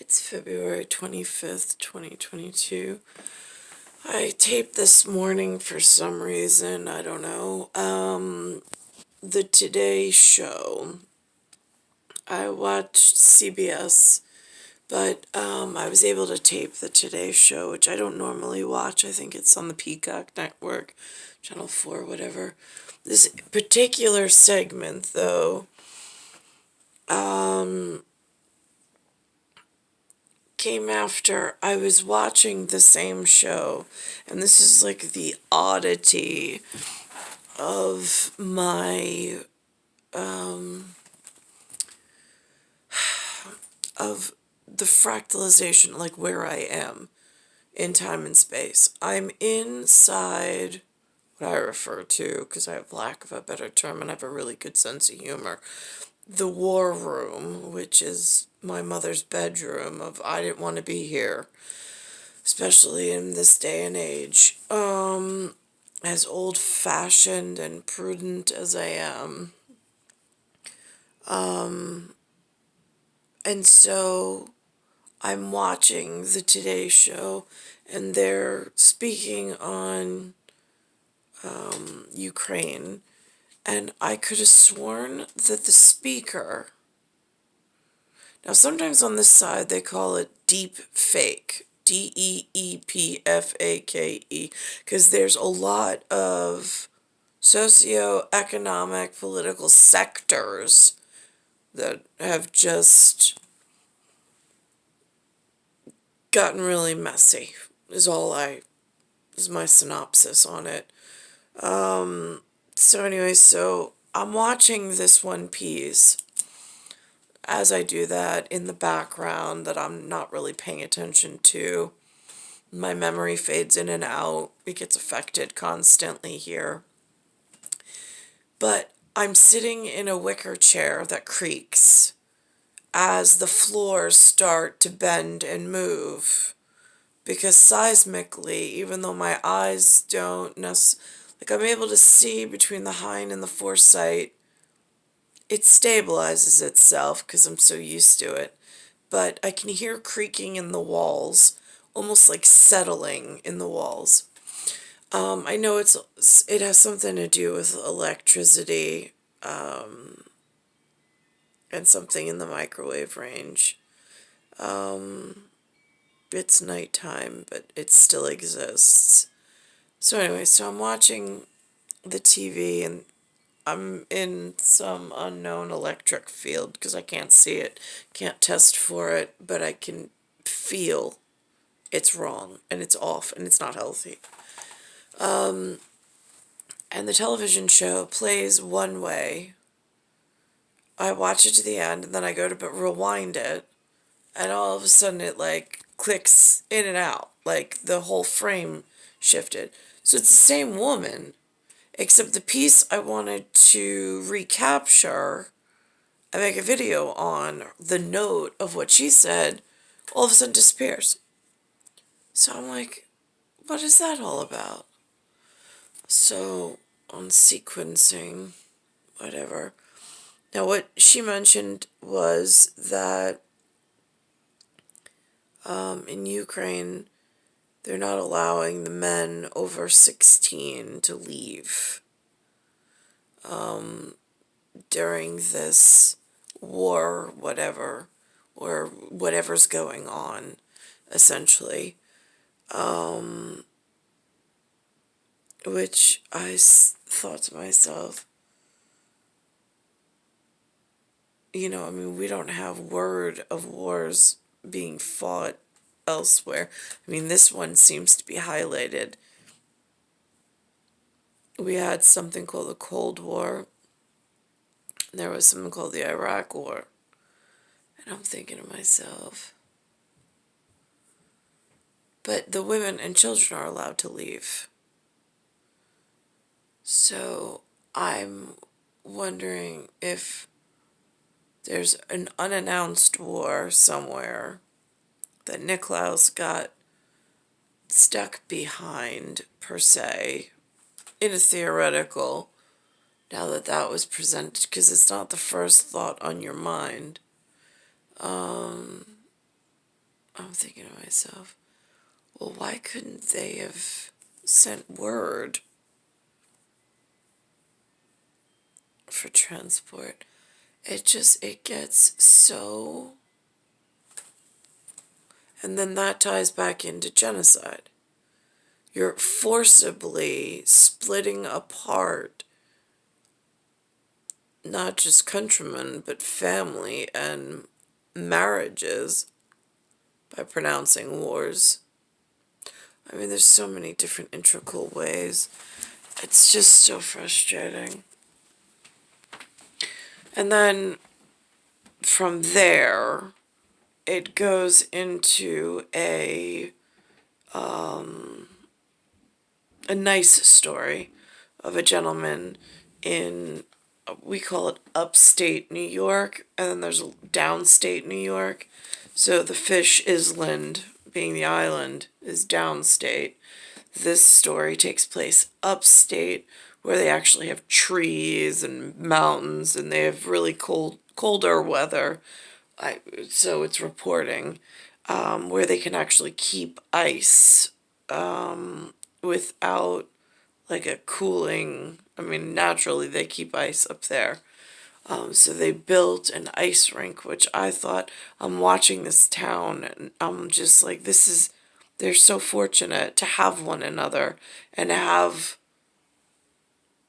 It's February 25th, 2022. I taped this morning for some reason, I don't know. The Today Show. I watched CBS, but I was able to tape the Today Show, which I don't normally watch. I think it's on the Peacock Network, Channel 4, whatever. This particular segment, though, came after I was watching the same show, and this is like the oddity of my of the fractalization, like where I am in time and space. I'm inside what I refer to, because I have lack of a better term and I have a really good sense of humor, the war room, which is my mother's bedroom of I didn't want to be here, especially in this day and age. As old-fashioned and prudent as I am. And so I'm watching the Today Show, and they're speaking on Ukraine, and I could have sworn that the speaker, now sometimes on this side they call it deep fake, DEEPFAKE, because there's a lot of socioeconomic political sectors that have just gotten really messy, is my synopsis on it. So anyway, so I'm watching this one piece. As I do that in the background that I'm not really paying attention to, my memory fades in and out. It gets affected constantly here. But I'm sitting in a wicker chair that creaks as the floors start to bend and move. Because seismically, even though my eyes don't like I'm able to see between the hind and the foresight, it stabilizes itself because I'm so used to it. But I can hear creaking in the walls, almost like settling in the walls. I know it has something to do with electricity, and something in the microwave range. It's nighttime, but it still exists. So anyway, so I'm watching the TV, and I'm in some unknown electric field because I can't see it, can't test for it, but I can feel it's wrong and it's off and it's not healthy. And the television show plays one way. I watch it to the end, and then I go to rewind it, and all of a sudden it like clicks in and out, like the whole frame shifted. So it's the same woman, except the piece I wanted to recapture, I make a video on the note of what she said, all of a sudden disappears. So I'm like, what is that all about? So on sequencing, whatever. Now what she mentioned was that in Ukraine, they're not allowing the men over 16 to leave during this war, whatever, or whatever's going on, essentially. Which I thought to myself, I mean, we don't have word of wars being fought elsewhere. I mean, this one seems to be highlighted. We had something called the Cold War. There was something called the Iraq War. And I'm thinking to myself, but the women and children are allowed to leave. So I'm wondering if there's an unannounced war somewhere that Nicolaus got stuck behind, per se, in a theoretical, now that that was presented, because it's not the first thought on your mind. I'm thinking to myself, well, why couldn't they have sent word for transport? It gets so... And then that ties back into genocide. You're forcibly splitting apart not just countrymen, but family and marriages by pronouncing wars. I mean, there's so many different integral ways. It's just so frustrating. And then from there, it goes into a nice story of a gentleman in, we call it upstate New York, and then there's downstate New York. So the Fish Island, being the island, is downstate. This story takes place upstate, where they actually have trees and mountains, and they have really colder weather. So it's reporting where they can actually keep ice without like a cooling. I mean, naturally they keep ice up there. So they built an ice rink, which I thought, I'm watching this town and I'm just like, they're so fortunate to have one another and have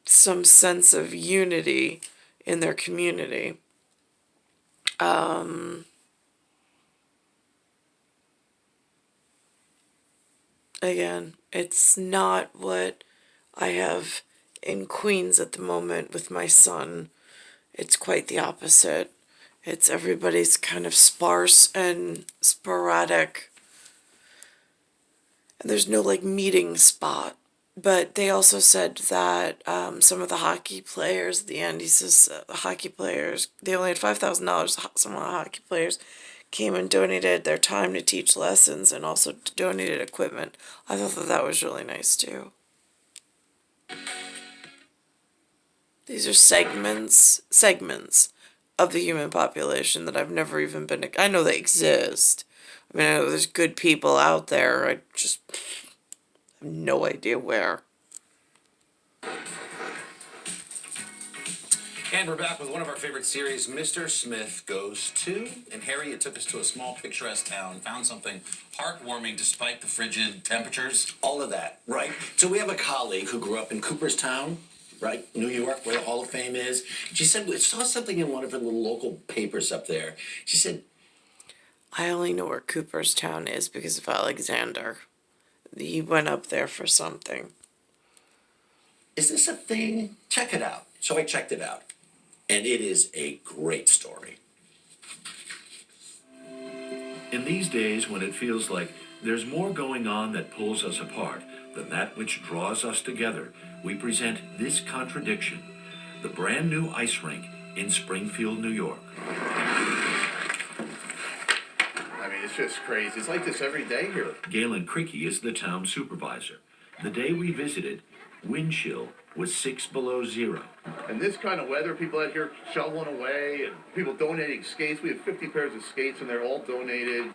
some sense of unity in their community. Again, it's not what I have in Queens at the moment with my son. It's quite the opposite. It's everybody's kind of sparse and sporadic. And there's no like meeting spot. But they also said that some of the hockey players, at the end, he says the hockey players, they only had $5,000. Some of the hockey players came and donated their time to teach lessons and also donated equipment. I thought that was really nice too. These are segments of the human population that I've never even been... I know they exist. I mean, I know there's good people out there. I just have no idea where. And we're back with one of our favorite series, Mr. Smith Goes To. And Harry, it took us to a small picturesque town, found something heartwarming despite the frigid temperatures. All of that, right? So we have a colleague who grew up in Cooperstown, right? New York, where the Hall of Fame is. She said, we saw something in one of her little local papers up there. She said, I only know where Cooperstown is because of Alexander. He went up there for something. is this a thing? Check it out. So I checked it out. And it is a great story. In these days when it feels like there's more going on that pulls us apart than that which draws us together, we present this contradiction, the brand new ice rink in Springfield, New York. I mean, it's just crazy. It's like this every day here. Galen Cricky is the town supervisor. The day we visited, wind chill was 6 below zero. And this kind of weather, people out here shoveling away and people donating skates. We have 50 pairs of skates and they're all donated.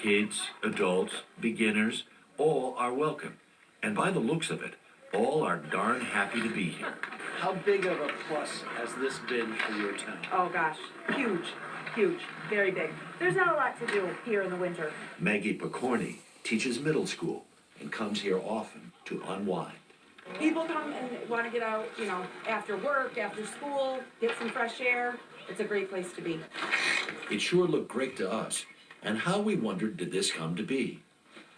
Kids, adults, beginners, all are welcome. And by the looks of it, all are darn happy to be here. How big of a plus has this been for your town? Oh gosh, huge, very big. There's not a lot to do here in the winter. Maggie Picorni teaches middle school and comes here often to unwind. People come and want to get out, after work, after school, get some fresh air. It's a great place to be. It sure looked great to us. And how, we wondered, did this come to be?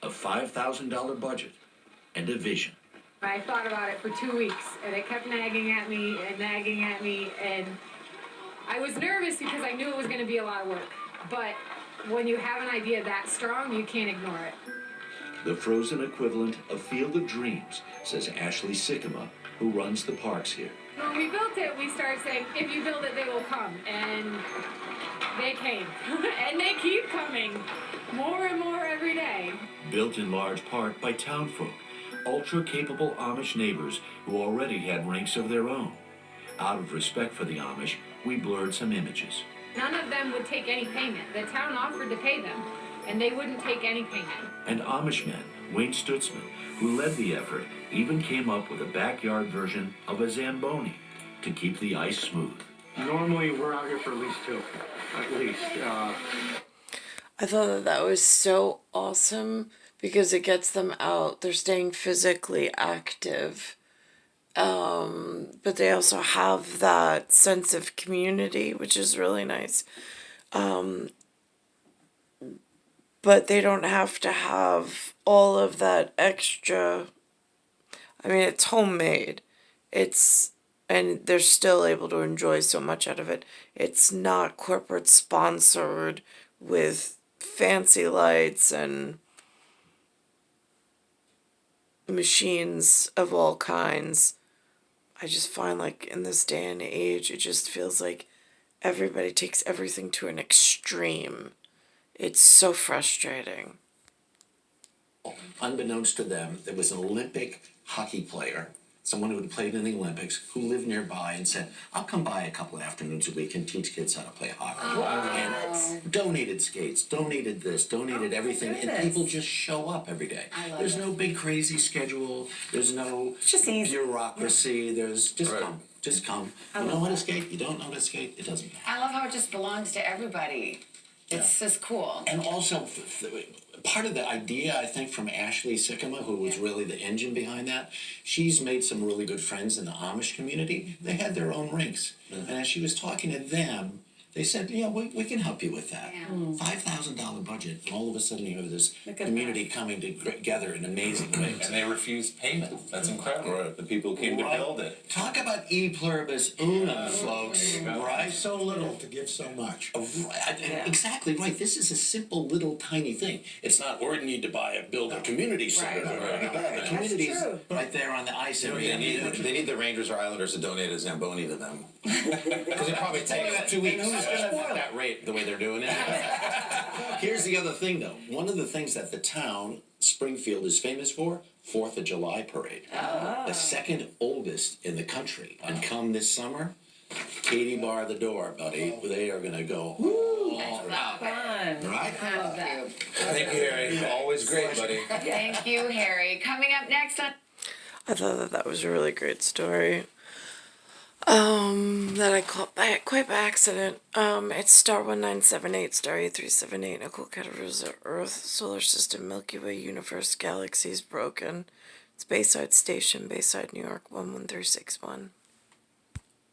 A $5,000 budget and a vision. I thought about it for 2 weeks, and it kept nagging at me, and I was nervous because I knew it was going to be a lot of work. But when you have an idea that strong, you can't ignore it. The frozen equivalent of Field of Dreams, says Ashley Sycamore, who runs the parks here. When we built it, we started saying, if you build it, they will come. And they came. And they keep coming. More and more every day. Built in large part by townfolk, ultra-capable Amish neighbors who already had rinks of their own. Out of respect for the Amish, we blurred some images. None of them would take any payment. The town offered to pay them. and they wouldn't take any payment. And Amishman, Wayne Stutzman, who led the effort, even came up with a backyard version of a Zamboni to keep the ice smooth. Normally, we're out here for at least 2. At least. I thought that was so awesome because it gets them out. They're staying physically active. But they also have that sense of community, which is really nice. But they don't have to have all of that extra. I mean, it's homemade. And they're still able to enjoy so much out of it. It's not corporate sponsored with fancy lights and machines of all kinds. I just find like in this day and age, it just feels like everybody takes everything to an extreme. It's so frustrating. Unbeknownst to them, there was an Olympic hockey player, someone who had played in the Olympics, who lived nearby and said, I'll come by a couple of afternoons a week and teach kids how to play hockey. And donated skates, donated this, donated everything, and people just show up every day. There's no big crazy schedule, there's no bureaucracy, there's just come. Just come. You know how to skate, you don't know how to skate, it doesn't matter. I love how it just belongs to everybody. It's just cool. And also, part of the idea, I think, from Ashley Sycamore, who was really the engine behind that, she's made some really good friends in the Amish community. They had their own rinks. And as she was talking to them, they said, yeah, we can help you with that. $5,000 budget, and all of a sudden you have this community coming together in amazing ways. And they refused payment. That's incredible. Right. The people came to build it. Talk about e pluribus unum, folks. Right? So little to give so much. Exactly right. This is a simple little tiny thing. It's not, we need to build a community center. The community's right there on the ice. They need the Rangers or Islanders to donate a Zamboni to them. Because it probably takes 2 weeks at that rate, the way they're doing it. Here's the other thing, though. One of the things that the town, Springfield, is famous for, 4th of July parade. The second oldest in the country. And come this summer, Katie bar the door, buddy. They are going to go all out. Right? Thank you, Harry. Always great, buddy. Thank you, Harry. Coming up next on... I thought that was a really great story. That I caught quite by accident. It's star 1978, star 8378, Nicole, Cattaruzza, Earth, Solar System, Milky Way, Universe, Galaxies, Broken. It's Bayside Station, Bayside, New York, 11361.